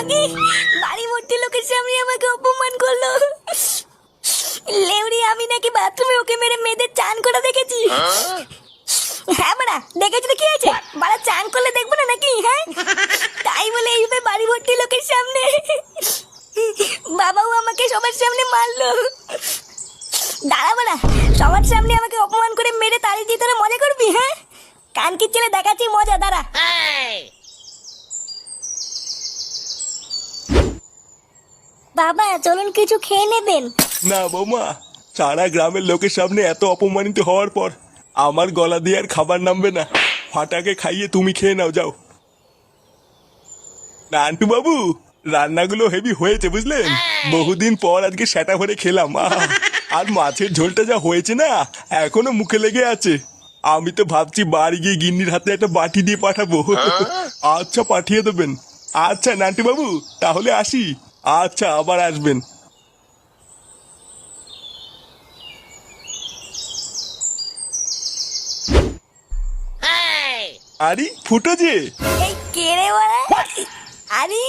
মাগি, বাড়ি ভর্তি লোকের সামনে আমাকে অপমান করলো। লেউরি, আমি নাকি বাথরুমে ওকে মেরে মেয়েদের চান করা দেখেছি। হ্যাঁ বাড়া, দেখেছি তো কি আছে, বাড়া চান করলে দেখবো না নাকি? হ্যাঁ, তাই বলে এইভাবে বাড়ি ভর্তি লোকের সামনে বাবাও আমাকে সবার সামনে মারলো। দাঁড়া বাড়া, সবার সামনে আমাকে অপমান করে মেরে তাড়ি দিয়ে তোরা মজা করবি? হ্যাঁ, কান কি ছেলে দেখাচ্ছি মজা, দাঁড়া। বাবা চলুন কিছু খেয়ে নেবেন। না বৌমা, সারা গ্রামের লোকের সামনে এত অপমানিত হওয়ার পর আমার গলা দিয়ে আর খাবার নামবে না। ফাটাকে খাইয়ে তুমি খেয়ে নাও, যাও। নান্টু বাবু, রান্নাগুলো হেভি হয়েছে বুঝলেন। বহুদিন পর আজকে সেটা ভরে খেলাম। আর মাছের ঝোলটা যা হয়েছে না, এখনো মুখে লেগে আছে। আমি তো ভাবছি বাড়ি গিয়ে গিন্নির হাতে একটা বাটি দিয়ে পাঠাবো। আচ্ছা, পাঠিয়ে দেবেন। আচ্ছা নান্টু বাবু, তাহলে আসি। আচ্ছা, আবার আসবেন। আরে ফুটো যে, এই কে রে বাড়া? আরে